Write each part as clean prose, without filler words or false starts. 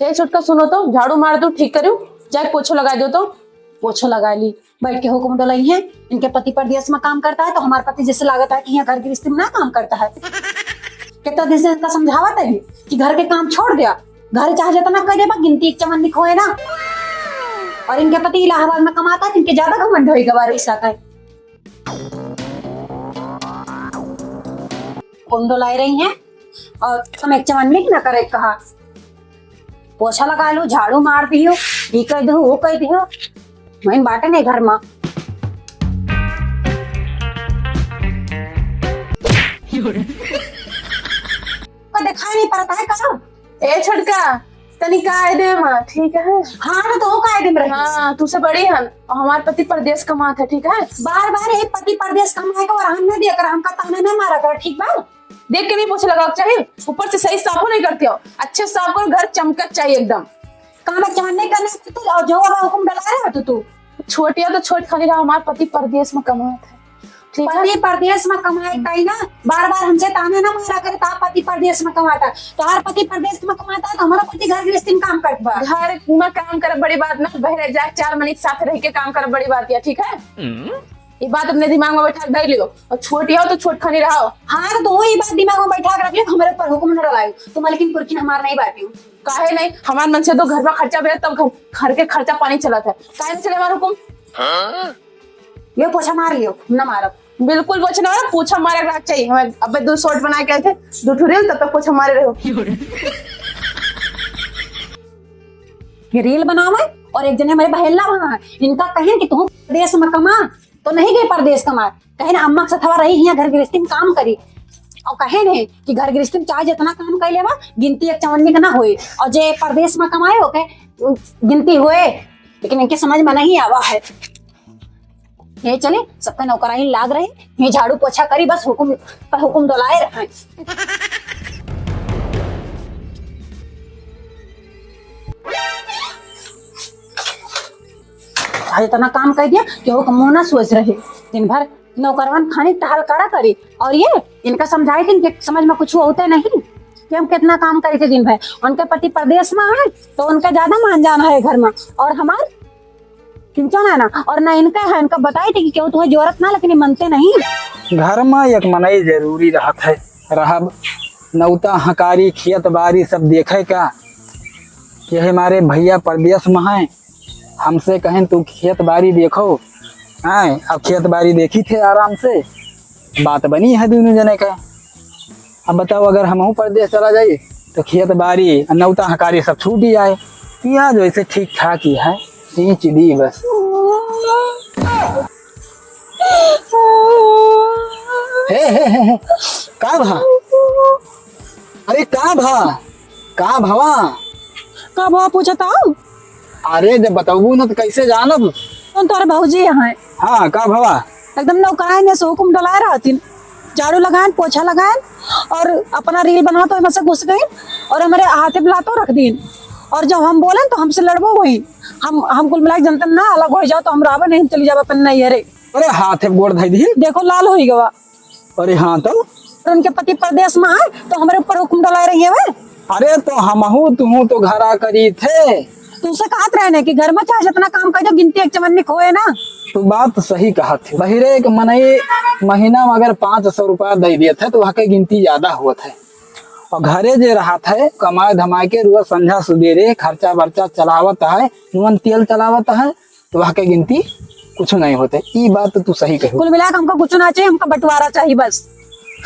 हे छोटका सुनो तो, झाड़ू मार दो ठीक करूँ, जाके पोछो लगा दो तो। पोछो लगा ली, बैठ के हुक्म डोलाई है। इनके पति परदेश में काम करता है तो हमारे पति जैसे लागत है कि यहाँ घर गृहस्थी में ना काम करता है। कितना दिन से इनका समझावत है कि घर के काम छोड़ दिया, घर चाहे जितना कर दे, गिनती एक चमन लिखोए ना। और इनके पति इलाहाबाद में कमाता है, इनके ज्यादा घमंड होएगा बार ऐसा का। कुंडो लाई रही हैं और हम एक चमन लिख ना करे कहा। पोछा लगा लो, झाड़ू मार दियो, ये कह दो वो कह दियो, मैं बाटे नहीं घर में। दिखाई नहीं पड़ता है कहाँ। ए छोटका तनी कायदे में, ठीक है। हाँ तो कायदे में रही। हाँ तुझसे बड़ी हन और हमारे पति परदेश कमात है, ठीक है। बार बार ये पति परदेश कमाए का और हम न दिया कर, हमका ताना न मारा कर, ठीक बा। देख के नहीं पोछा लगाओ चाहिए, ऊपर से सही साफ नहीं करते हो, अच्छे साफ करो, घर चमकत चाहिए एकदम। काम चमन नहीं करना तू, और जो हुक्म डला रहा है तू छोटिया तो छोट खाली रहा, हमारे पति परदेश में कमात है, ठीक है। पति परदेश में कमाए कहीं ना, बार बार हमसे ताना ना मारा करे। ता पति परदेश में कमाता, तो हर पति परदेश में कमाता है तो हमारा पति घर गृहस्थी में काम करता है। घर में काम करे बड़ी बात ना, बहरे जाए 4 महीने साथ रह के काम करे बड़ी बात है, ठीक है। ये बात अपने दिमाग में बैठा दे लियो, और छोटी हो तो छोट खानी रहो। हाँ तो वही बात दिमाग में बैठा कर रखियो, हमारे ऊपर हुक्म न डलायो। तुम लेकिन पुरखी हमार नहीं बाटियो। काहे नहीं, हमारे मन से तो घर में खर्चा बेरा, तब घर के खर्चा पानी चला था, काहे चले हमारा हुक्म। ये पोछा मार लियो, न मारो बिल्कुल पोछा ना, पूछा मारे रख चाहिए हमें। अब 2 शॉर्ट बना के आए थे, 2 ठो रील, तब तक पोछा मारे रहो। ये रील बनावे और एक जने हमारे बहेला वहां इनका कहें कि तुम प्रदेश में कमा, तो नहीं गए परदेश कमा, कहे ना अम्मा से थवा रही यहाँ घर गृहस्थी में काम करी। और कहे ने कि घर गृहस्थी में चाहे जितना काम कर लेवा, गिनती एक चवन्नी का ना होए, और जे परदेश में कमाए हो के गिनती हुए, लेकिन इनके समझ में नहीं आवा है। ये चले सबका नौकरानी लाग रहे, ये झाड़ू पोछा करी, बस हुक्म पर हुक्म डोलाए रहे। आज इतना काम कर दिया कि वो कमोना सोच रहे, दिन भर नौकरवन खाने टहल करा करी। और ये इनका समझाए थे, इनके समझ में कुछ होते नहीं कि हम कितना काम करे थे दिन भर। उनके पति प्रदेश में है तो उनका ज्यादा मान जाना है घर में, और हमार किंचन है ना, और ना इनका है। इनका बताए थे कि क्यों तुम्हें जरूरत ना, लेकिन मनते नहीं। घर में एक मनई जरूरी रहत है, रहब नौता हकारी खेत बाड़ी सब देखे का। ये हमारे भैया परदेश में हैं, हमसे कहें तू खेत बाड़ी देखो, आए अब खेत बाड़ी देखी थे आराम से, बात बनी है दोनों जने का। अब बताओ अगर हम परदेश चला जाए तो खेत बाड़ी नौता हकारी सब छूट ही जाए। पियाज वैसे ठीक ठाक ही है, सींच दी बस। हे का भा, अरे का भवा का भाव पूछता हूँ? अरे जब बताऊ ना तो कैसे जानब। तुम्हारे भाजी यहाँ है। हाँ का भवा, एकदम नौकरान ने हुक्म डलाए रहती, झाड़ू लगाए, पोछा लगाए, और अपना रील बना तो से घुस गई और हमारे हाथे बुला तो रख दी। और जब हम बोले तो हमसे लड़बो वही, हम कुल मिला जनता ना अलग हो जाओ तो हम रावण नहीं चली जाओ अपन नहीं। अरे अरे हाथे गोड़ धई दी, देखो लाल हो गवा। अरे हाँ तो उनके पति प्रदेश में है तो हमारे ऊपर हुक्म डलाए रही है वे। अरे तो हमहू तुहू तो घरा करी थे, तुमसे कहत रहने कि घर में चाहे जितना काम कर जाओ, गिनती एक चमन खोए ना। तो बात सही कहा थी। बहिरे एक मनई महीना में अगर 500 रुपया दे दिए थे तो वहाँ की गिनती ज्यादा हुआ था। और घरे जे रहा था कमाए धमाए के रोज संझा सुबेरे खर्चा बर्चा चलावत है, नुन तेल चलावत है, तो वहाँ की गिनती कुछ नहीं होते। ये बात तो तू सही कही। कुल मिलाकर हमको कुछ ना चाहिए, हमको बंटवारा चाहिए बस।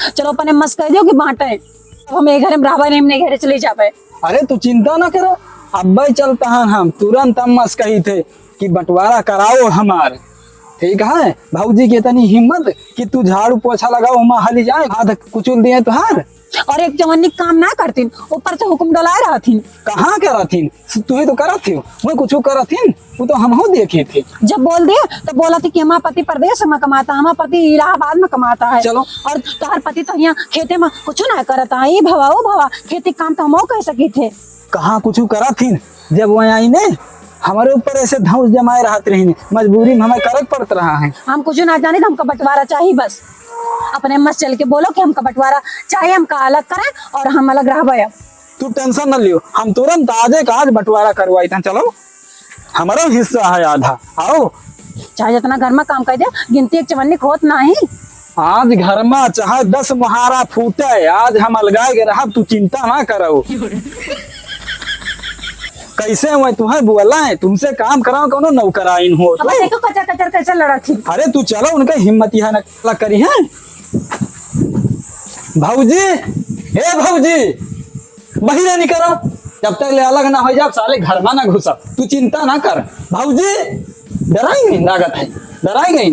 चलो अपने मस्त कह दो कि बांटे, हम एक घर में रहा नहीं, हमने घर चले जाए। अरे तू चिंता ना करो, अब चलता है, हम तुरंत हम मस्त कही थे कि बंटवारा कराओ हमारे, ठीक है। भाऊजी की इतनी हिम्मत कि तू झाड़ू पोछा लगाओ, हम हाली जाए, आधा कुछ दिए तो हार। और एक जवानी काम ना करती, ऊपर से हुक्म डलाए रहती। कहाँ करथिन, तू ही तो करत हो, मैं कुछ करथिन, वो तो हम हो देखे थे। जब बोल दिए तो बोला था कि हमारा पति प्रदेश में कमाता, हमारा पति इलाहाबाद में कमाता है। चलो। और तुम्हार पति तो यहाँ खेते में कुछ ना करता है, ये भवा वो भवा, खेती काम तो हम कह सकी थे। कहाँ कुछ करथिन, जब वह आई ने हमारे ऊपर ऐसे धौस जमाए रहते रही, मजबूरी में हमें करक पड़ता रहा है। हम कुछ ना जाने तो हमका बंटवारा चाहिए बस। अपने मस्त चल के बोलो कि हमका बंटवारा चाहिए, हमका अलग करें और हम अलग रह। तू टेंशन न लियो, हम तुरंत आजे का आज बंटवारा करवाई था। चलो हमारा हिस्सा है आधा। आओ चाहे जितना घर में काम कर दे, गिनती एक चवन्नी होत नहीं। आज घर में चाहे 10 मुहारा फूटे, आज हम अलगाए के रहा, तू चिंता ना करो। कैसे हुए तुम्हें बोला है, तुमसे काम कराओ कोनो नौकराइन हो अब तो। देखो कचर कचर कैसे लड़ा थी। अरे तू चलो, उनके हिम्मत यहाँ न करी है। भौजी, हे भौजी, बहिरे नहीं करो, जब तक ले अलग ना हो जाए साले घर में ना घुसा। तू चिंता ना कर भौजी, डराई गई लागत है, डराई गई।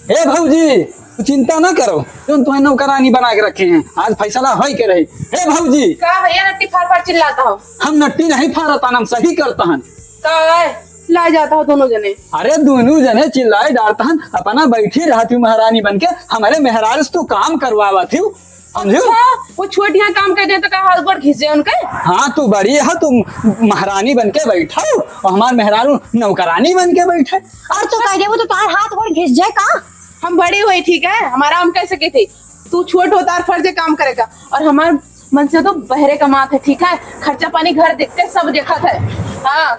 हे भौजी तू चिंता ना करो, तुम तुम्हें नौकरानी बना के रखे हैं, आज फैसला हो के रही। हे भौजी, का भैया नट्टी फाड़ फाड़ चिल्लाता हो? हम नट्टी नहीं फाड़ता, हम सही करता हन। का ला जाता हो दोनों जने? अरे दोनों जने चिल्लाए डालता हन, अपना बैठी रहती महारानी बन के, हमारे मेहरारू से तू काम करवावा थी, समझो। अच्छा, वो छोट यहाँ काम कर दे तो का हाथ गोड़ घिसे उनके? हाँ तू बड़ी है, तुम महारानी बन के बैठा हो और हमारे मेहरारू नौकरानी बन के बैठे। और तो कह दे वो तो तुम्हारे हाथ गोड़ घिस जाए का। हम बड़ी हुई ठीक है, हमारा हम कह सके थे, तू छोट होता और फर्ज काम करेगा, और हमारे मन से तो बहरे कमात है ठीक है, खर्चा पानी घर देखते सब देखा था। हाँ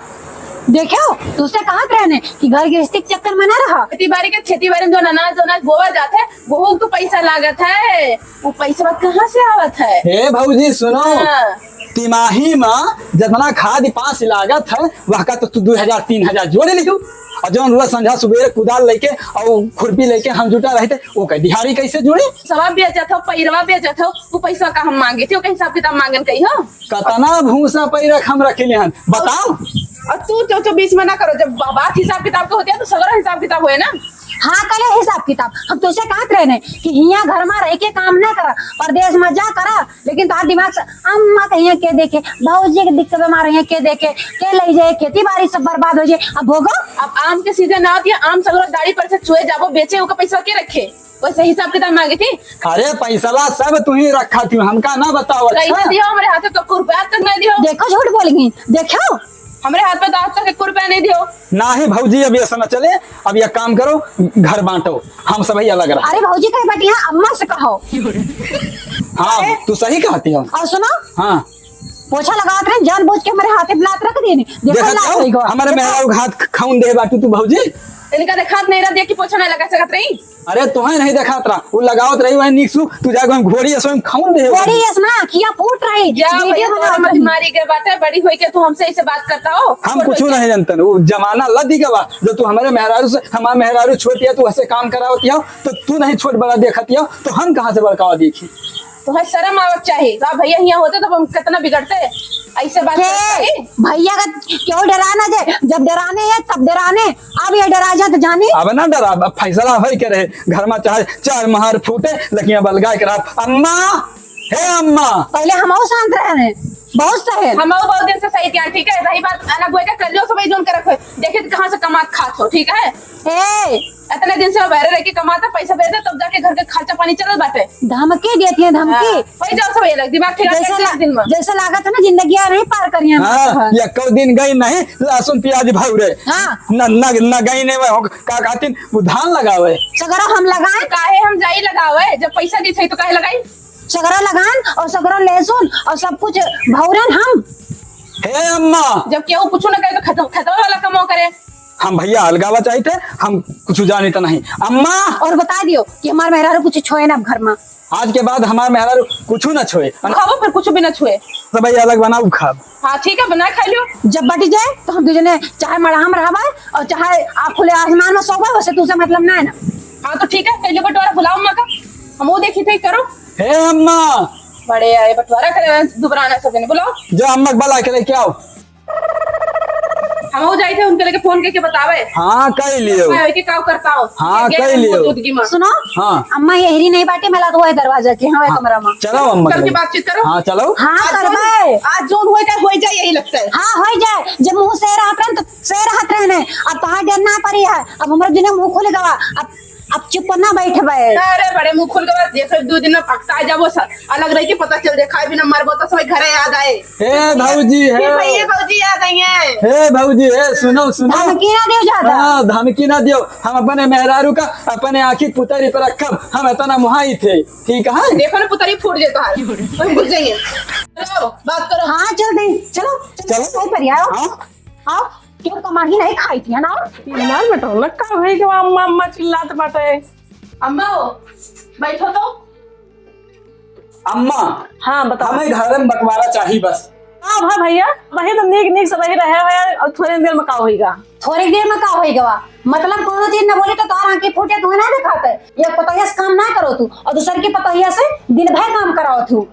देखो दूसरे कहा रहने कि घर गृहस्थी के चक्कर में ना रहा। खेती बाड़ी में जो अनाज बोवा जाते है वो तो पैसा लागत है, वो पैसा कहाँ से आवत है? हे भौजी सुनो, हाँ। तिमाही में जितना खाद पास लागत है वह का तो तू 2000-3000 जोड़ लियो, और जो रोज संझा सुबह कुदाल लेके और खुरपी लेके हम जुटा रहते, वो कह दिहाड़ी कैसे जुड़ी? सवा बेचत हो, पैरवा बेचत हो, वो पैसा का हम मांगे थे, वो हिसाब किताब मांगन कही हो? कतना भूसा पैरक हम रखे हन बताओ। और तू बीच में ना करो, जब बात हिसाब किताब का होती है तो सगरा हिसाब किताब हुए ना। हाँ कले हिसाब किताब, हम तुझसे कहते रहने कि हिया घर में रह के काम ना करा, परदेश में जा करा, लेकिन तार दिमाग से अम्मा कहिया के देखे, भौजी के दिक्कत बीमार है के देखे, के ले जाए, खेती बाड़ी सब बर्बाद हो जाए। अब भोगो, अब आम के सीजन आती है, आम सगरो गाड़ी पर से चुए जाबो बेचे, वो का पैसा के रखे, वैसे हिसाब किताब मांगी थी। अरे पैसा सब तू ही रखा थी, हमका ना बताओ। कैसे दियो हमारे हाथ में, तो रुपया तक नहीं दियो। देखो झूठ बोलेंगी, देखो हमारे हाथ में तो आज तक 1 रुपया नहीं दियो। ना ही भौजी, अब ऐसा न चले, अब यह काम करो, घर बांटो, हम सभी अलग रह। अरे भौजी कहीं बैठी है, अम्मा से कहो। हाँ तू सही कहती हो। और सुनो, हाँ पोछा लगाते रहे, जानबूझ के हमारे हाथे ब्लात रख दिए। देखो लात रही गो। हमारे मेहरारू हाथ खाऊन दे बाटू तू भौजी। इनका देखात नहीं रहा, देख के पोछा नहीं लगा सकत रही। अरे तुम्हें नहीं देखात रहा, वो लगावत रही वह निकसू, तू जाके हम घोड़ी स्वयं खाऊन दे। बड़ी यसना खिया फूट रही, जा वीडियो भैया, बना तोरा रही। मारी के बात है, बड़ी हुई के तू हमसे ऐसे बात करता हो? हम कुछ नहीं जानते, वो जमाना लदी के बा, जो तू हमारे मेहरारू से, हमारे मेहरारू छोटी है, तू ऐसे काम करावती हो, तो तू नहीं छोट बड़ा देखती हो, तो हम कहाँ से बड़कावा देखी? तो है शर्म आवक चाहिए। तो भैया यहाँ होते तो हम कितना बिगड़ते, ऐसे बात करते। भैया का क्यों डराना जाए, जब डराने है तब डराने, अब ये डरा जाए तो जाने। अब ना डरा, अब फैसला हो के रहे, घर में चाहे 4 महार फूटे, लेकिन अब अलगाए के रहा। अम्मा, हे अम्मा, पहले हम शांत रहने, बहुत सहे। हम बहुत दिन से सही किया ठीक है, रही बात अना गोए का कर लो सब जोन कर रखो, देखे कहाँ से कमात खात हो ठीक है। ए इतने दिन से बाहर रह के कमाता, पैसा भेजता, तब जाके घर के खर्चा पानी चलत बाटे। धमकी देती है, धमकी। वही जाओ सब ये लग दिमाग ठीक है दिन में। जैसे लागत है ना जिंदगी नहीं पार करी हम। हाँ या कौ दिन गई नहीं, लहसुन प्याज भौरे, हाँ। न गई नहीं वह का कहती वो धान लगावे। सगरो हम लगाए, काहे हम जाई लगावे, जब पैसा दी थी तो काहे लगाई? सगरो लगान और सगरो लहसुन और सब कुछ भौरन हम। हे अम्मा, जब केहू कुछ न करे तो खतवा वाला कमाओ करे। हम भैया अलगावा चाहिए थे, हम कुछ जाने तो नहीं। अम्मा, और बता दियो कि हमारे मेहरारू कुछ छोए ना घर में। आज के बाद हमारे मेहरारू कुछ न छोए, खाओ फिर कुछ भी न छुए। सब भैया अलग बनाऊ खाब। हाँ ठीक है, बना खा लियो। जब बटी जाए तो हम दूजने चाहे मड़ाम रहबा और चाहे आप खुले आसमान में सोबा, वैसे तुझसे मतलब ना है ना। हाँ तो ठीक है, पहले बंटवारा बुलाओ अम्मा का, हम वो देखी थे करो। हे अम्मा, बड़े आए बंटवारा करे दुबराना सब ने बुलाओ। जो अम्मा बला के लेके आओ। हम हो जाए थे उनके लेके फोन करके बतावे। हाँ कह लियो। मैं के काम करता हूँ। हाँ, ये कह गेट लियो। मौजूदगी में। सुनो, हाँ। अम्मा यही नहीं बाटे, मैं लगा हुआ है दरवाजा के हमारे कमरा में। चलो अम्मा करके के लेके। बातचीत करो। हाँ चलो। हाँ आज करबे। आज जोन हो जाए यही लगता है। हाँ हो जाए, जब मुंह से रहत रहन तो से रहत रहने, अब कहाँ डरना पड़ी है, अब हमारे दिन मुंह खुल गवा, अब अब चुप ना बैठ बे। अरे बड़े मुंह खुल के बस देखो 2 दिन में पकता जब वो अलग रही के पता चल जाए खाए बिना मरबो तो सब घरे याद आए। हे भौजी है, फिर भैया भौजी याद आई है। हे भौजी है, सुनो सुनो। धमकी ना दियो ज्यादा। हाँ, धमकी ना दियो। हम अपने मेहरारू का अपने आखिर पुतरी पर रखब, हम इतना मुहाई थे, ठीक है। देखो ना पुतरी फूट जाए तो हाल तुम भूल जाइए। चलो बात करो। हाँ चल दे, चलो चलो। सही पर आओ। हाँ? आओ, क्यों कमाही नहीं खाई थी ना? लाल बेटा लक्का भाई के अम्मा अम्मा चिल्लाते बाटे। अम्मा हो बैठो तो। अम्मा, हाँ बताओ। हमें घर में बंटवारा चाहिए बस। हाँ भाई भैया वही तो नीक नीक से वही रहे हुए और थोड़ी देर में का होगा। थोड़ी देर में का होएगा मतलब कोनो चीज न बोले तो तोहर आंखें फूटे तू ना दिखाते। एक पतोहिया से काम ना करो तू और दूसर की पतोहिया से दिन भर काम कराओ तू।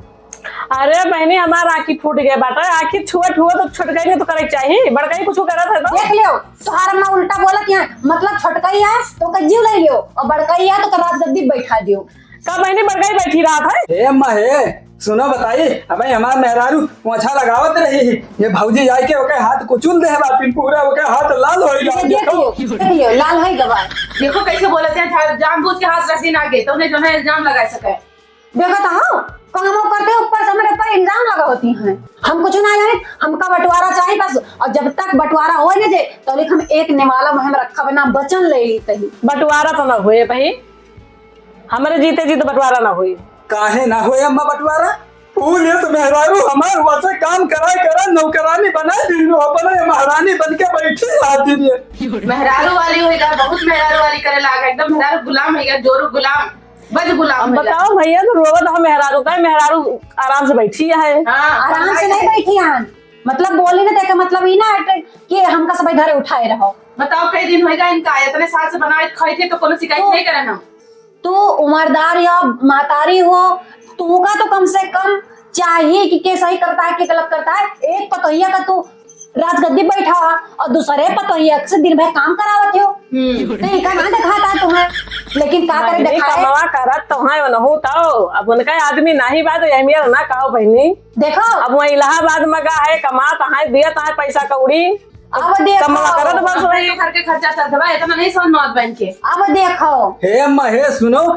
अरे बहनी हमारा आखिर फूट गया बाटा, आखिर छुअट हुआ तो छोटकाई ने तो करे चाहिए, बड़काई कुछ करत है तो देख लियो तोहार अम्मा उल्टा बोलत है मतलब छोटकाई है तो का जीव ले लियो और बड़काई है तो का रात गद्दी बैठा दियो। का बहनी बड़काई बैठी रात है। हे अम्मा हे, सुनो बताइए, अबे हमार मेहरारू पोछा लगावत रही, ये भौजी जाए के ओके हाथ कुचुल दे बापिन, पूरा ओके हाथ लाल हो गया। देख लियो लाल है गवार। देखो कैसे बोलते हैं जानबूझ के हाथ रख दिन आगे तो उन्हें जो है इल्जाम लगा सके। देखो तो हाँ कामों करते ऊपर से हमारे ऊपर इल्जाम लगा होती हैं। हम कुछ ना जाने, हमका बंटवारा चाहिए बस। और जब तक बंटवारा हो न जाए तो हम एक निवाला मुहिम रखा बिना वचन ले ली तही। बंटवारा तो ना हुए भाई, हमारे जीते जी तो बंटवारा ना हुई। काहे ना होए अम्मा बंटवारा? फूल ये तो मेहरारू हमार वैसे काम करा नौकरानी बना दी, अपने महारानी बन के बैठी आती है। मेहरारू वाली होगा, बहुत मेहरारू वाली करे लागा, एकदम मेहरारू गुलाम है, जोरू गुलाम बज गुलाम। अब बताओ भैया तो रोवत हम मेहरारू का, मेहरारू आराम से बैठी है। आराम से नहीं बैठी हैं मतलब बोली ना देखे मतलब ही ना कि हमका सब इधर उठाए रहो। बताओ कई दिन होएगा इनका इतने साल से बनाए खाए थे तो कोनो शिकायत नहीं करे हम। तू उम्रदार या मातारी हो, तू का तो कम से कम चाहिए कि के सही करता है कि गलत करता है। एक पतोहिया का तू रात गद्दी बैठा और दूसरे पतोहिया से दिन भर काम करावत हो। नहीं का ना दिखाता है तुम्हें, लेकिन का करे दिखाए। कमावा करत तो है न हो तो अब उनका आदमी नहीं बात यही मेरा ना कहो बहनी। देखो अब वो इलाहाबाद में का है कमाता है दिया है पैसा कौड़ी, अब देखो कमावा करत बस वही। घर के खर्चा चलता है इतना नहीं समझ मौत बहन के। अब देखो हे अम्मा हे, सुनो,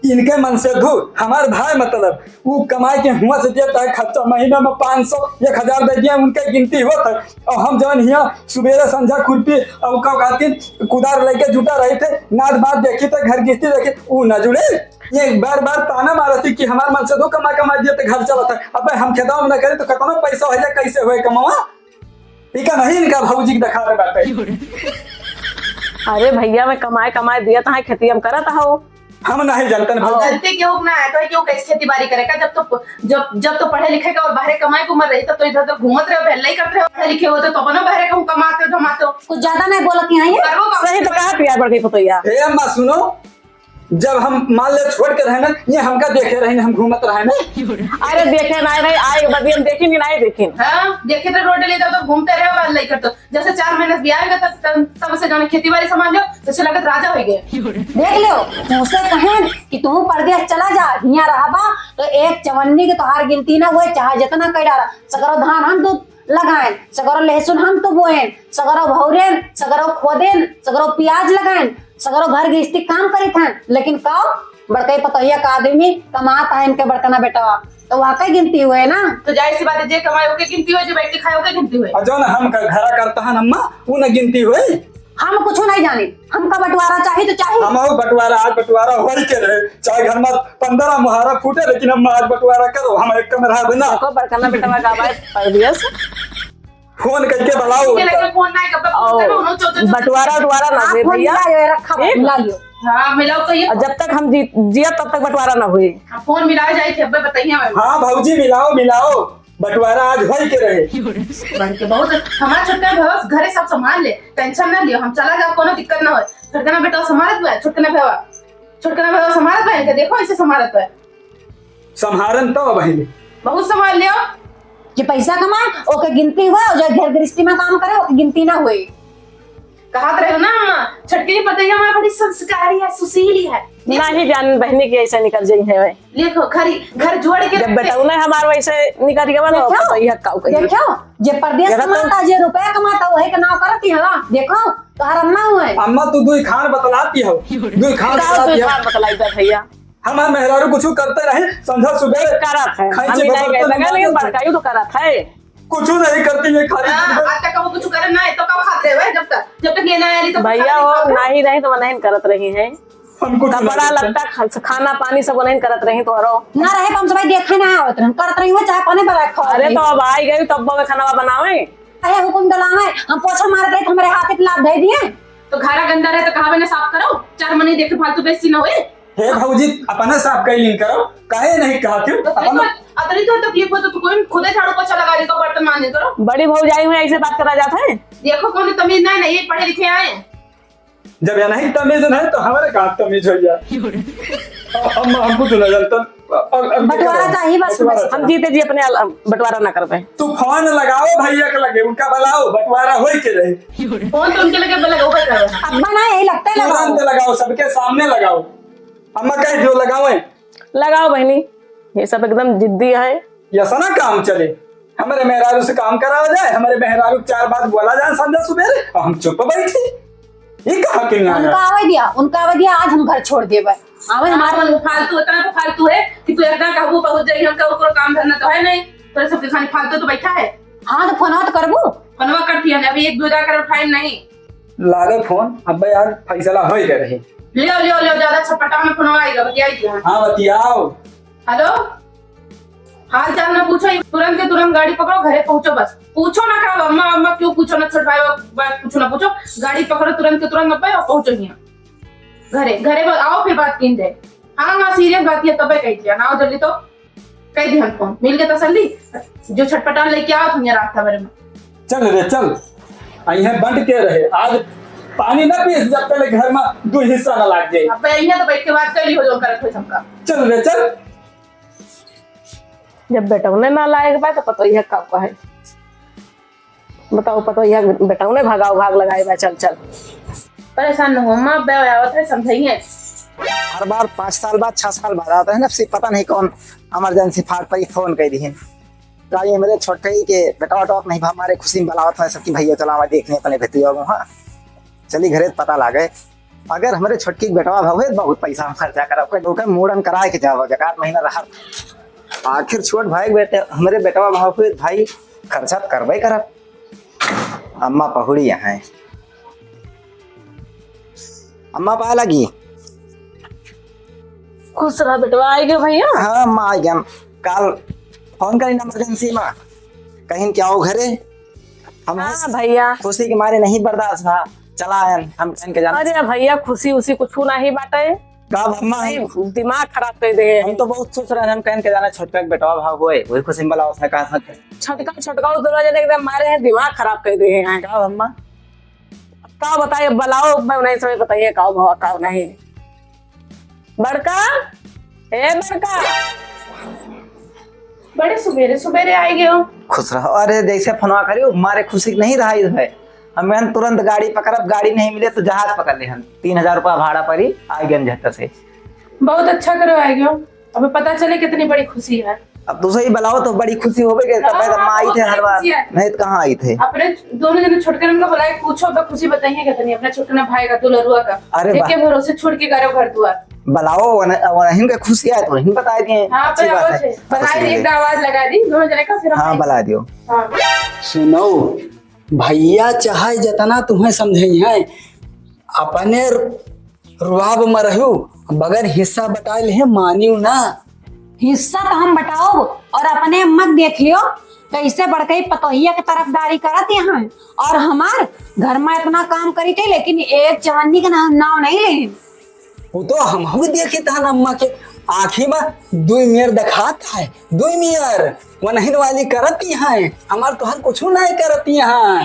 इनके मन से दूर हमारे भाई मतलब वो कमाई के हुआ से देता है खर्चा, महीना में 500 1000 दे दिया उनके गिनती होता है। और हम जवन यहाँ सुबेरे संझा खुरपी और खातिर कुदार लेके जुटा रहे थे, नाच बात देखी तो घर गिस्ती देखी वो न जुड़े। ये बार बार ताना मारती कि हमारे मन से दो कमा दिया तो घर चलता है। अब हम खेदाव न करे तो कितना पैसा हो जाए, कैसे हुए कमावा, ठीक है नहीं इनका भौजी की दिखा रहे बात है। अरे भैया मैं कमाए दिया था खेती हम करत हो। हम नहीं जानते न भौजी। जानते क्यों ना है तो क्यों कैसे खेती बाड़ी करेगा जब तो पढ़े लिखे का और बाहर कमाए को मर रही तो इधर तो घूमत रहे हो, पहले ही करते हो, पढ़े लिखे होते तो अपना बाहर कहूँ कमाते हो धमाते हो। कुछ ज्यादा नहीं बोलती हैं ये। सही तो कहा प्यार बढ़ गई पतोया। हे अम्मा सुनो, जब हम मान ले छोड़ के रहे ना, ये हमका देखे रहे हम घूमत रहे ना। अरे देखे ना रहे आए बदी हम देखी नहीं देखी। हाँ देखे तो रोड ले जाओ तो घूमते रहे बाद नहीं करते। जैसे 4 महीने भी आएगा तब से जाने खेती बाड़ी संभाल लो तो लगत राजा हो गए। देख लियो तुमसे कहें कि तुम परदेश चला जा यहाँ रहा तो एक चवन्नी के तोहार गिनती ना हुए, चाहे जितना कई डाला सगरो धान हम तो लगाएं, सगरो लहसुन हम तो बोएं, सगरो भौरेन, सगरो खोदेन, सगरो प्याज लगाएं, सगरो घर गृहस्थी काम करे थे। लेकिन कब बड़कई पतोहिया का आदमी कमाता है इनके बड़कना बेटा तो वाकई गिनती हुए ना। तो जाहिर सी बात है जे कमाए ओके गिनती हुए, जो बैठ के खाए ओके गिनती हुए। और जो ना हम घरा करता है अम्मा वो न गिनती हुई। हम कुछ नहीं जाने, हमका बंटवारा चाहिए तो चाहिए। हम बंटवारा आज बंटवारा हो के रहे, चाहे घर में 15 मुहारा फूटे, लेकिन अम्मा आज बंटवारा करो, हम एक कमरा बना देखो बड़कना बेटा का बात परदेश फोन करके बुलाओ। फोन ना कब बंटवारा ना हुए भैया। रखा मिला लियो। हाँ मिलाओ तो ये और जब तक हम जिया तब तक बंटवारा ना हुए। फोन मिलाओ जाए थे अब बताइए। हाँ भौजी मिलाओ बंटवारा आज हो के रहे। बढ़ के बहुत हमारा छोटका भैया घरे सब संभाल ले, टेंशन ना लियो, हम चला जाओ कोनो दिक्कत ना हो। छोटका बेटा संभालत बा, छोटका भैया संभालत बा, देखो ऐसे संभालत बा। संहारन तो बहन बहुत संभाल लियो। जो पैसा कमाए ओके गिनती हुए और जो घर गृहस्थी में काम करे ओके गिनती ना हुए। कहा रहे ना अम्मा, छटके की पता है हमारी बड़ी संस्कारी है, सुशीली है। नहीं जान बहनी की ऐसे निकल जाई है भाई। देखो घर जोड़ के जब बेटा उन्हें हमारे वैसे निकल के वाला देखो, तो यह काऊ कही देखो जे परदेश जरा तो- कमाता जे रुपया कमाता वही का नाव करती है ना। देखो तोहर अम्मा हुए अम्मा तू दुई खान बतलाती हो, दुई खान बतलाती हो। बतलाई दे भैया हमारे मेहरारू कुछ करते रहे, समझा सुबह करत है खाई हम से भी नहीं बर्तन कहते लेकिन मांजते। बड़काई तो करत है। कुछ नहीं करती है खाली दिन भर। आज तक वो कुछ करे ना है तो कब खाते हुए, जब तक ये ना आया तो भैया हो नहीं रही तो नहीं करत रही है। हम कुछ तब नहीं बड़ा करते। लगता खाना पानी सब नहीं करत रही तो रो। ना रहे कम से भाई देखे ना आवत रहन करत रही हो चाहे कोने पर रखो। अरे तो अब आई गई तब में खाना बनावे। अरे हुकुम दलावे हम पोछा मार गए हमारे हाथ पे लाभ दे दिए। तो घर गंदा रहे तो कहा ना साफ करो, 4 महीने देखे फालतू बेइज्जती ना हुए। हे भाऊजी अपना साफ कई लिंक करो, काहे नहीं कहा क्यों अपना अतरी तो तकलीफ हो तो तू कोई खुदे झाड़ू पोछा लगा दे तो बर्तन मांजे करो। बड़ी भौजाई में ऐसे बात करा जाता है। देखो कौन तमीज नहीं, ये पढ़े लिखे आए हैं। जब यह नहीं तमीज नहीं तो हमारे कहा तमीज हो जाए। हम कुछ नहीं जानते। बंटवारा चाहिए बस। हम जीते जी अपने बंटवारा ना कर पाए। तू फोन लगाओ भैया के लगे, उनका बुलाओ, बंटवारा होई के रहे। फोन तो उनके लगे लगा ऊपर करो। अब्बा ना यही लगता है लगाओ। तुरंत लगाओ, सबके सामने लगाओ। अम्मा कहे जो लगाओ लगाओ बहनी, ये सब एकदम जिद्दी है। ऐसा ना काम चले। हमारे मेहरारू से काम कराया जाए, हमारे मेहरारू 4 बात बोला जाए समझा सुबह और हम चुप बैठे। ये कहा कि नहीं उनका आया? उनका आवे दिया आज हम घर छोड़ देबे। आवे हमारे हमारा फालतू इतना तो फालतू है कि तू इतना कहबो पहुंच जाएगी, हमका ऊपर काम धरना तो है नहीं। तेरे सबके खाने फालतू तो बैठा है। हाँ तो फोन तो करबो। बनवा करती है अभी 1-2 कर टाइम नहीं। लागे फोन अब यार फैसला हो के रहे। लियो ज्यादा छपटा में फोन आएगा, बतियाई। हाँ बतियाओ। हेलो, हाल चाल ना पूछो, तुरंत के तुरंत गाड़ी पकड़ो, घरे पहुंचो। बस पूछो ना कहा अम्मा अम्मा क्यों पूछो ना, छोट भाई बात पूछो ना पूछो, गाड़ी पकड़ो तुरंत के तुरंत और पहुंचो यहाँ घरे आओ फिर बात की जाए। हाँ सीरियस बात है तब कही दिया ना, आओ जल्दी तो कही दी हम फोन मिल के तसल्ली जो छटपटा लेके आओ तुम यहाँ रास्ता मेरे में। चल रे चल, यहाँ बंद के रहे आज पानी ना पीस जब पहले घर में 2 हिस्सा ना लाग जाए। अब यहाँ तो बैठ के बात कर ली हो जो करत हो सबका। चल रे चल। जब बेटा उन्हें ना लाएगा पाए तो पता ही है कब का है। बताओ पता ही बेटा उन्हें भागाओ भाग लगाए। चल चल परेशान न हो माँ, आवत है समझाइए। हर बार 5 साल बाद 6 साल बाद आता है ना, सिर्फ पता नहीं कौन इमरजेंसी फाट पर ही फोन कर दी है। तो ये मेरे छोटे के बेटा टॉक नहीं हमारे खुशी में बलावत है सबकी भैया चला मैं देखने अपने भेती हो। हाँ चली घरे पता लागे अगर हमारे छोटकी बेटवा भाव है बहुत पैसा खर्चा करा मूड़न कराए के जाओ जकात महीना रहा। आखिर छोट भाई बेटे हमारे बेटवा भाव हुए भाई खर्चा करबे करब। अम्मा पहुड़ी है, अम्मा पाए लगी। खुश रहा बेटवा आएगा भैया। हाँ अम्मा आ गया। काल फोन करी इमरजेंसी में कहीं क्या हो घरे। हम हाँ भैया खुशी के मारे नहीं बर्दाश्त था, चला आयन हम कहीं के जाना। अरे भैया खुशी उसी कुछ नहीं बाटे, कब अम्मा दिमाग खराब कर दे। हम तो बहुत खुश रहे हम कहीं के जाना छोटका के बेटवा भाव हुए वही खुशी में बोला उसने कहा छटका दोनों जने एकदम मारे हैं, दिमाग खराब कर दिए हैं। कब अम्मा का बताइए बुलाओ, मैं नहीं समझ बताइए का भाव का नहीं। बड़का ए बड़का बड़े सुबेरे सुबेरे आएगे हो। खुश रहो। अरे जैसे फोनवा करियो हमारे खुशी नहीं रहा है। हमें तुरंत गाड़ी पकड़ब, गाड़ी नहीं मिले तो जहाज पकड़ ले। हम 3000 रुपया भाड़ा पड़ी आई गए झट्ट से। बहुत अच्छा करो आएगे हो, अभी पता चले कितनी बड़ी खुशी है। अब दूसरा ही बुलाओ तो बड़ी खुशी हो गई। अम्मा आई थे हर बार, नहीं तो कहाँ आई थे। अपने दोनों जने छोटकर उनको बुलाए पूछो तो खुशी बताइए कितनी अपने छोटकना भाई का दुलरुआ का। अरे एक के भरोसे छोड़ के करो घर दुआर। बुलाओ वहीं के खुशी आए तो वहीं बता दिए। हाँ अच्छी बात है। बनाए दी, एक आवाज लगा दी दोनों जने का फिर हम हाँ आएंगे। बुला दियो। हाँ। सुनो भैया चाहे जितना तुम्हें समझे है अपने रुआब में रहू बगैर हिस्सा बता ले मानियो ना। हिस्सा तो हम बटाओ और अपने अम्मा देख लियो कैसे बड़कई पतोहिया के तरफदारी करत यहाँ और हमार घर में इतना काम करी थे लेकिन एक जवानी का नाव नहीं ले। वो तो हम देखे था अम्मा के आँखी में 2 मियर दिखात है, 2 मियर वो नहीं वाली करती है हमार तो हर कुछ नहीं करती है।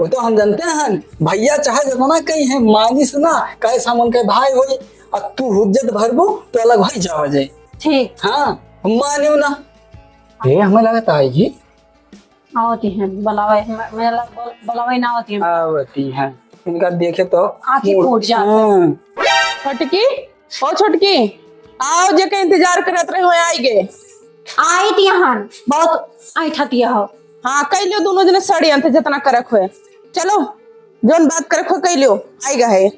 वो तो हम जानते हैं भैया चाहे जितना कही है मानी सुना कैसा मन के भाई हो और तू हुज्जत भरबू तो अलग भाई जाओ जाए। ठीक हाँ मानियो ना। ये हमें लगता है जी होती है बुलावे बुलावे ना होती है। आवती है इनका देखे तो आंखें फूट जाती। हाँ। छोटकी, ओ छोटकी, आओ जे के इंतजार करत रहे हो आई गे। आई थी यहाँ बहुत ऐठा थी हो। हाँ कह लियो दोनों जने सड़ी अंत जितना करक हुए। चलो जोन बात करक हो कह लियो आई गए।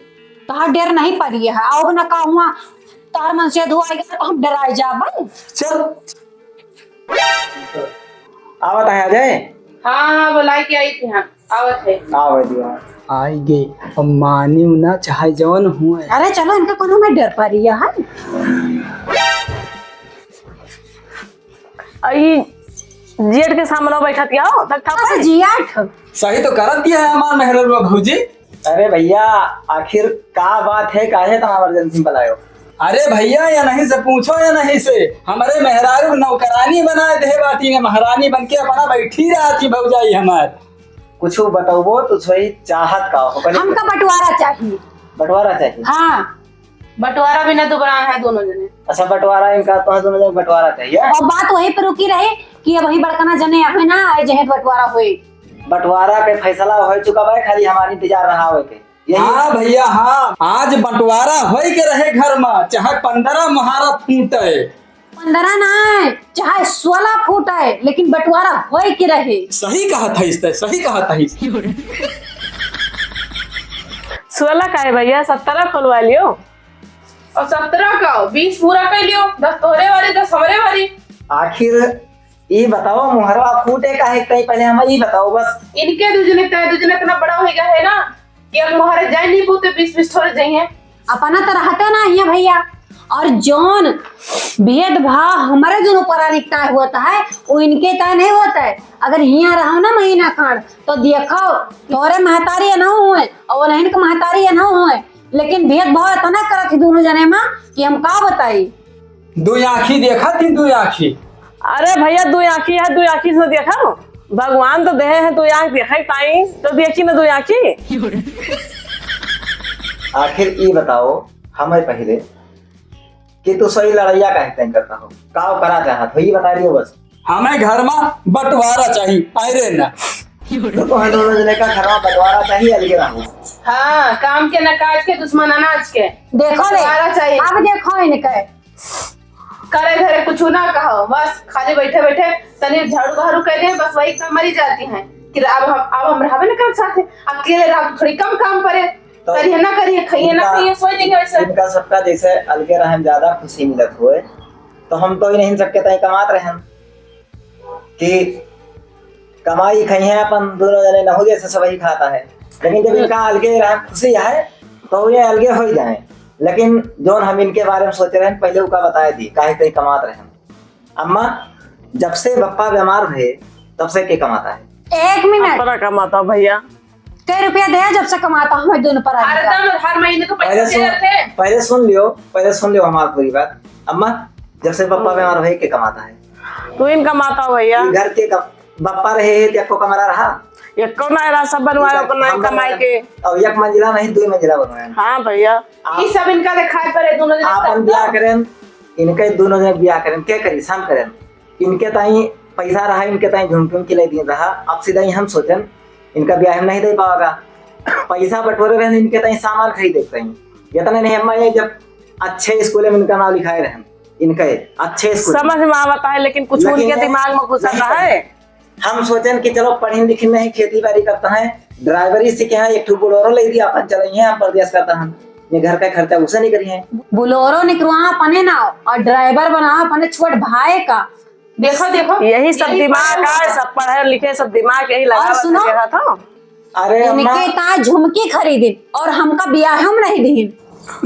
तहार डर नहीं पड़ी है, आओ ना का हुआ तार मन से धुआ आएगा तो हम डराए जाबन। चल आवत है अजय। हाँ बुलाई के आई थी। हाँ आवत है। आओ दिया आई गई अब मानी ना चाहे जवन हुए। अरे चलो इनका कोनो में डर पड़ी है। आई जेठ के सामने बैठा दिया हो तक था बस जियाठ सही तो करत दिया है हमार मेहरल भौजी। अरे भैया आखिर का बात है, काहे तुम इमरजेंसी में बुलायो? अरे भैया या नहीं से पूछो या नहीं से हमारे मेहरारू नौकरानी बनाए दे बाती ने महारानी बन के अपना बैठी रहती भौजाई हमार। कुछ बताओ तो सही चाहत का हो पहले हमका बंटवारा चाहिए। बंटवारा चाहिए। हाँ बंटवारा भी न दुबरा है दोनों जने। अच्छा बंटवारा इनका तो दोनों जगह बंटवारा चाहिए। और बात वही पे रुकी रहे कि अब वही बड़कना जने आवे ना आए जहे बंटवारा हुए। बंटवारा के फैसला हो चुका है, खाली हमारी इंतजार रहा हुए थे। हाँ भैया हाँ आज बंटवारा हो के रहे घर में चाहे 15 मुहारा फूटे 15 ना चाहे 16 फुट है लेकिन बंटवारा होए के रहे। सही कहा था इस सही कहा था इस 16 का है भैया 17 खुलवा लियो। और 17 का 20 पूरा कर लियो। 10 तोहरे वाली 10 हमरे वाली। आखिर ये बताओ मुहरवा फूटे का है कहीं पहले हमें ये बताओ बस। इनके दूजने इतना बड़ा हो गया है ना कि अब मुहारे जाए नहीं पूते 20 थोड़े जाइए। अपना तो रहता ना है भैया। और जौन भेदभाव हमारे दोनों प्राणिकता होता है वो इनके तय नहीं होता है। अगर यहाँ रहो ना महीना खान तो देखो तोरे महतारी न हुए और नहीं के महतारी न हुए, लेकिन भेदभाव इतना करत थी दोनों जने में कि हम का बताई। दो आँखी देखा थी दो आँखी। अरे भैया 2 आँखी है 2 आँखी से देखा भगवान तो दे है 2 आँख देखा ताई तो देखी ना 2 आँखी। आखिर ये बताओ हमें पहले कि तू सही लड़ैया कहते करता हो काव करा चाहत हो ये बता दियो बस। हमें घर में बंटवारा चाहिए अरे ना तो तुम्हें दोनों जने का घर में बंटवारा चाहिए अलगे रहो। हाँ काम के न काज के दुश्मन अनाज के देखो ले बंटवारा चाहिए। अब देखो इनके करे घरे कुछ ना कहो बस खाली बैठे बैठे तनी झाड़ू बहारू करे बस वही काम मरी जाती हैं कि अब हम रहे ना काम साथ अकेले रह थोड़ी कम काम करे तो करिए ना करिए खाइए ना खाइए सोच देंगे वैसे। इनका सबका जैसे अलगे रहम ज्यादा खुशी मिलत हुए तो हम तो ही नहीं सबके तय कमात रहे कि कमाई खाई है अपन दोनों जने न हो जैसे सब ही खाता है। लेकिन जब इनका अलगे रहम खुशी है तो ये अलगे हो ही जाए। लेकिन जो हम इनके बारे में सोच रहे हैं पहले उनका बताया दी काहे तय कमात रहे। अम्मा जब से बप्पा बीमार हुए तब से के कमाता है? 1 मिनट अपना कमाता भैया कई रुपया दे जब से कमाता हूँ मैं दोनों पर हर महीने को पैसे दे रहे थे। पहले सुन लियो हमारी पूरी बात। अम्मा जब से बप्पा बीमार हुए के कमाता है? तू इन कमाता भैया घर के बप्पा रहे है तो कमरा रहा ये कौन है सब बनवाया अपना कमाई के और 1 मंजिला नहीं 2 मंजिला बनवाया। हाँ भैया ये सब इनका दिखाई पड़े दोनों जने आपन ब्याह करें इनके दोनों जने ब्याह करें क्या करी शाम करें इनके ताई पैसा रहा इनके ताई झुमझुम के लिए दिए रहा। अब सीधा ही हम सोचें इनका ब्याह हम नहीं दे पाएगा पैसा बटोरे रहे इनके ताई सामान खरीदे कहीं इतना नहीं हम जब अच्छे स्कूल में इनका नाम लिखाए रहे इनके अच्छे स्कूल समझ में आता है लेकिन कुछ उनके दिमाग में घुस रहा है। हम सोचें कि चलो पढ़े लिखे नहीं खेती बाड़ी करता है ड्राइवरी सीखे हैं 1 बोलेरो ले दिया अपन चले हैं परदेश करता है ये घर का खर्चा उसे नहीं करिए। बोलेरो निकलवा अपने ना और ड्राइवर बना अपने छोट भाई का। देखो देखो यही सब दिमाग है सब पढ़े लिखे सब दिमाग यही लगा और सुनो, रहा था। अरे अम्मा इनके ता झुमकी खरीदे और हमका ब्याह हम नहीं दी।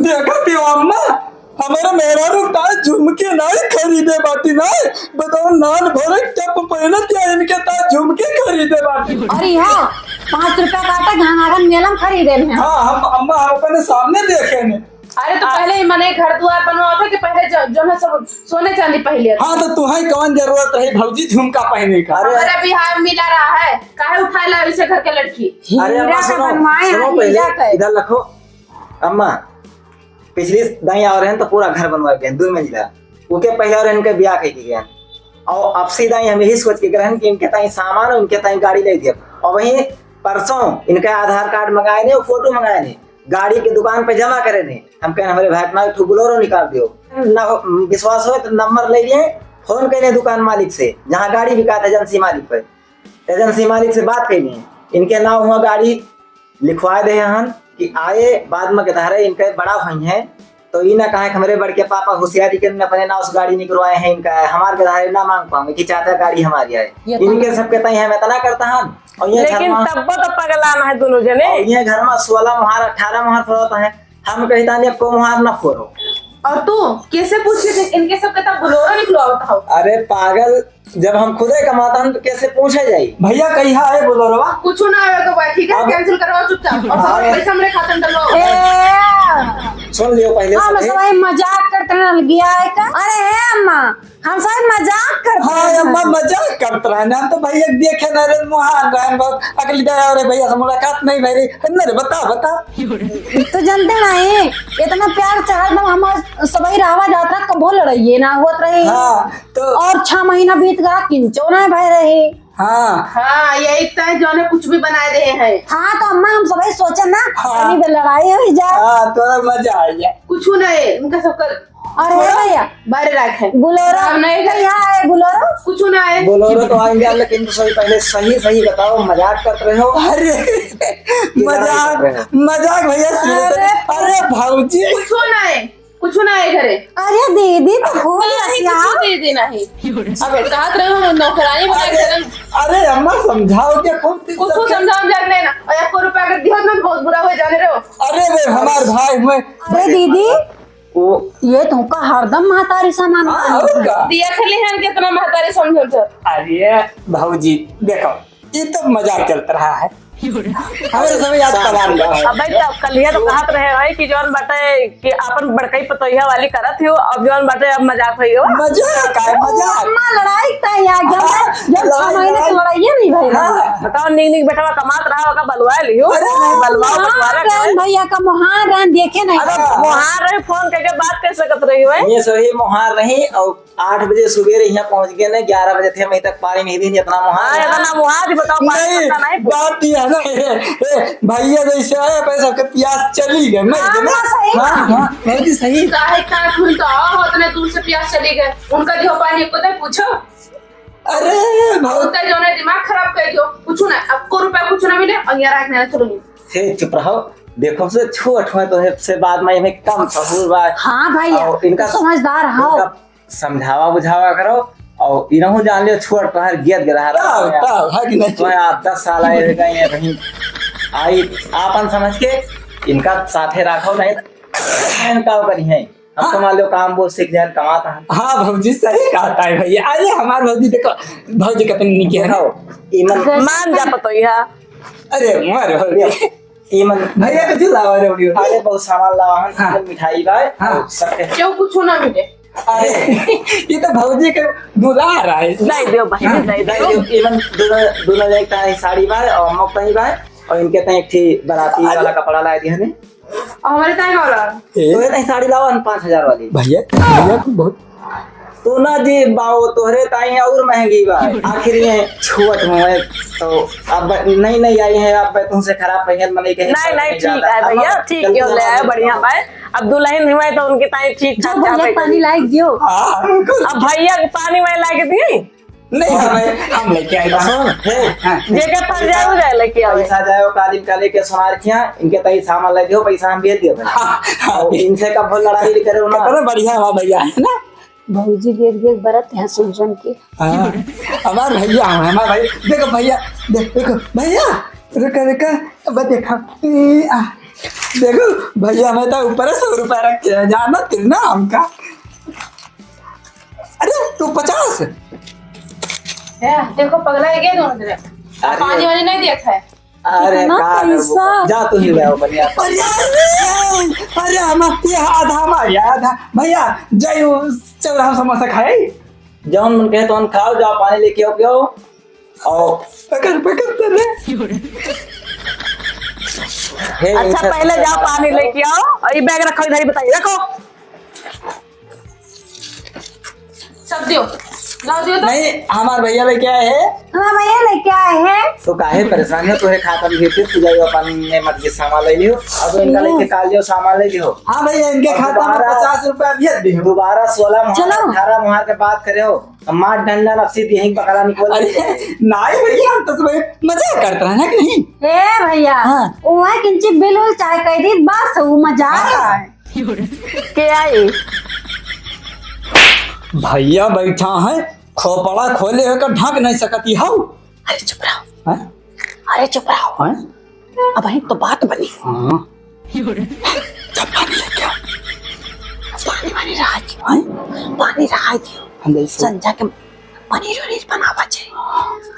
देखा पियो अम्मा हमारा मेहरारू का झुमके नहीं खरीदे बाटी नहीं बताओ नान भरे टप पहने क्या इनके ता झुमके खरीदे बाटी। और यहाँ 5 रुपया काटा घानागन मेलम खरीदे में। हाँ हम अम्मा हम अपने सामने देखे ने। अरे तो पहले ही मने घर द्वार बनवा था कि पहले जो है सब सोने चांदी पहले। हाँ तो तुम्हें कौन जरूरत है भौजी झुमका पहनने का? हमारा बिहार मिला रहा है काहे उठा ला इसे घर के लड़की। अरे अम्मा हीरा का सुनो बनवाए सुनो हैं, हीरा का। पहले इधर रखो। अम्मा पिछली दाई आ रहे हैं तो पूरा घर बनवा के 2 मंजिला उनके पहले और इनके ब्याह के गए और अब सीधा हम यही सोच के गए कि इनके ताई सामान और इनके ताई गाड़ी ले दिया और वही परसों इनका आधार कार्ड मंगाए ने और फोटो मंगाए ने, गाड़ी के दुकान पे जमा करे ने। हम कहे हमारे भाई अपना एक बोलेरो निकाल दियो, ना विश्वास हो तो नंबर ले लिए, फोन करे दुकान मालिक से जहाँ गाड़ी बिका था एजेंसी मालिक पे, एजेंसी मालिक से बात कर लिए, इनके नाम हुआ गाड़ी लिखवा दे हन कि आए बाद में कह इनके बड़ा भाई है तो ये ना कहे हमारे बड़के पापा होशियारी के अपने ना उस गाड़ी निकलवाए हैं, इनका हमारे कधारे ना मांग पाऊंगे कि चाहता गाड़ी हमारी आए, इनके सबके तय है मैं तना करता हन। और ये लेकिन तब तो पगलाना है दोनों जने। ये घर में 16 मुहार 18 मुहार फोड़ता है, हम कहता नहीं को मुहार ना फोड़ो। और तू कैसे पूछ के इनके सब के तब बोलेरो निकलवाता हो? अरे पागल, जब हम खुदे कमाता हम तो कैसे पूछे जाई। भैया कहिया है बोलेरो? कुछ ना आवे तो भाई ठीक है, कैंसिल करवाओ चुपचाप और सारे पैसा हमरे खाते में डलवाओ। सुन लियो पहले हम से। सब मजाक करते रह गया है का? अरे है अम्मा, हम सब मजाक करते हाँ हैं। अम्मा मजाक करते रहे हम तो भैया देखे न रे मुहान रहे बहुत अगली दे अरे भैया से मुलाकात नहीं भई न रे बता तो जानते नहीं इतना प्यार चाहत ना हम सबही रहवा जाता कबो लड़ाइए ना होत रही। हाँ तो और 6 महीना बीत गया किंचो ना भय रही। हाँ यही तय जो ने कुछ भी बनाए दे हैं। हाँ तो अम्मा हम सबही सोचे ना हाँ। कहीं भी लड़ाई हो जाए। हाँ तोरा मजा आ गया। कुछ नहीं इनका सब कर अरे भैया बारे रख है बुलोरो हम नहीं गए। क्या है बुलोरो? कुछ ना है बोलोरो तो आएंगे लेकिन तो सही पहले सही बताओ, मजाक कर रहे हो? अरे मजाक भैया अरे भाऊजी कुछ ना है घरे। अरे दीदी तो भूल गया। दे देना है अब कहत रहे हो नौकरानी बना के। अरे अम्मा समझाओ क्या खूब कुछ समझाओ जाग लेना और 1 रुपया अगर दियो ना बहुत बुरा हो जाने रहो। अरे वे हमार भाई मैं अरे दीदी वो ये तुमका हरदम महतारी सामान दिया खले हैं कितना महतारी समझो। अरे भाऊजी देखो ये तो मजाक चलता रहा है हमारे समय याद तबार अब भाई तो कलिया तो कहत रहे भाई कि जौन बाटे कि अपन बड़कई पतोहिया वाली करत हो, अब जौन बाटे अब मजाक होई हो। मजाक है मजाक। अम्मा लड़ाई तय यार जब 6 महीने से लड़ाई नहीं भाई। बताओ निक बेटा कमात रहा होगा बलवा लियो। बलवाओ बटवारा भैया का मुहार रन देखे नहीं। अरे मुहार रहे फोन करके बात कर सकत रही हो। ये सही मुहार नहीं और 8 बजे सुबह यहाँ पहुँच गए ना, 11 बजे थे मैं तक पानी नहीं दी इतना मुहार। इतना मुहार बताओ नहीं बात ये है ना भैया जैसे आया पैसा के प्यास चली गए मैं हाँ बहुत सही। काहे काट हुई तो आओ उतने दूर से प्यास चली गए उनका जो पानी को तो पूछो। अरे बहुत जो ने दिमाग खराब कर दियो। कुछ ना अब को रुपया कुछ ना मिले और यार रखने चलो हे चुप रहो, देखो से छोट हुए तो से बाद में हमें कम सहूर बात। हाँ भैया इनका समझदार हो समझावा बुझावा करो और इनहु जान लियो छोट पहर गेद गधा रहा है। आप 10 साल आए गए कहीं आई आपन समझ के इनका साथे रखो नहीं का करी है हम तो मान लो काम वो सीख जाए कमाता है। हाँ भाजी सही कहता है भैया। अरे हमारे भाजी देखो भाजी का तनी निके है ईमन मान जा पतोहिया। अरे मर ईमन भैया को जो लावा रे वीडियो अरे बहुत सामान लावा हन। हाँ। मिठाई भाई हाँ। सबके क्यों कुछ ना मिले। अरे ये तो भाजी के बुला रहा है नहीं दियो भाई नहीं दियो। ईमन दोनों एक तरह साड़ी भाई और मौका ही भाई और इनके तय एक थी बाराती वाला कपड़ा लाए दिए हमें हमारे टाइम वाला तो ये नहीं साड़ी लाओ 5000 वाली। भैया भैया को बहुत तो ना जी बाओ तोहरे ताई और महंगी भाई आखिर ये छुअत हुए तो अब नहीं आई है अब तुमसे खराब है मने के नहीं ठीक है भैया ठीक है ले आए बढ़िया भाई। अब दुल्हन हुए तो उनके ताई ठीक ठाक भैया पानी लाई दियो। अब भैया पानी में ला के दिए नहीं हम लेके आए जेके पर जाओ जाए लेके आओ। पैसा जाओ कालीन का लेके सुनार किया इनके तई सामान ले दियो पैसा हम भेज दियो और इनसे कब लड़ाई करे ना कितना बढ़िया हुआ भैया है ना। भौजी गेट बरत हैं सुन के। हाँ हमारे भैया हमारे भाई देखो भैया देखो भैया रुका अब देखो देखो भैया मैं तो ऊपर 100 रुपया रख के जाना तेरे ना हमका। अरे तू 50 देखो पगला है क्या दोनों तरह पानी वाली नहीं देखा है। अरे कितना का पैसा? जा तू ही ले आओ बढ़िया अरे हम ये आधा हमारा आधा भैया जय चल हम समोसा खाए जौन मन कहे तो खाओ जाओ पानी लेके आओ पियो और पकड़ तेरे अच्छा पहले जाओ पानी लेके आओ और ये बैग रखो इधर ही बताइए रखो सब दियो लाओ दियो तो नहीं हमारे भैया लेके आए है। हाँ भैया लेके आए हैं। तो काहे परेशान हो, तोहे खाता भी भेजे तू जाइयो अपन ने मत के सामान ले लियो, अब इनका लेके काल जो सामान ले लियो। हाँ भैया इनके खाता में 50 रुपया भेज दी। दोबारा 16 चलो। 18 मुहार के बात करे हो, मार डंडा नफसी यहीं पकड़ा निकल। अरे नहीं भैया हम तो तुम्हें मजाक करता है ना कहीं। ए भैया हाँ। वो है किंची बिल उल चाहे कह दी बस वो मजाक है। के आई भैया बैठा है खोपड़ा खोले होकर ढक नहीं सकती हो। अरे चुप रहो, हैं? अरे चुप रहो, हैं? अब वही तो बात बनी। हाँ जब पानी लेके आओ। पानी वानी रहा दियो, हैं? पानी रहा दियो, हम जैसे संजा के पनीर वनीर बनावा छे।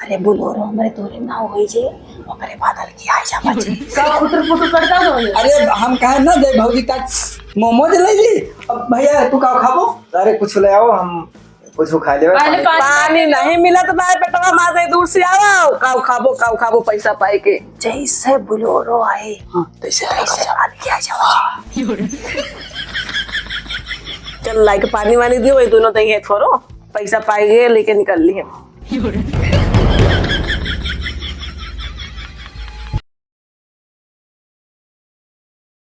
अरे बोलोरो हमरे तोरे ना होई जे ओकरे बादल की आ जावा छे। का फुटर फुटर करता हो ये। अरे हम कहे ना जय भौजी का मोमोज ले ली। अब भैया तू का खाबो? अरे कुछ ले आओ, हम कुछ खा ले। पहले पानी नहीं मिला तो मैं पेटवा मार दे, दूर से आओ काऊ खाबो पैसा पाए के। जैसे बोलोरो आए हाँ तैसे ऐसे आल के आ जावा। चल लाई के पानी वानी दियो, वही दोनों दही है थोरो पैसा पाएंगे लेके निकल ली है।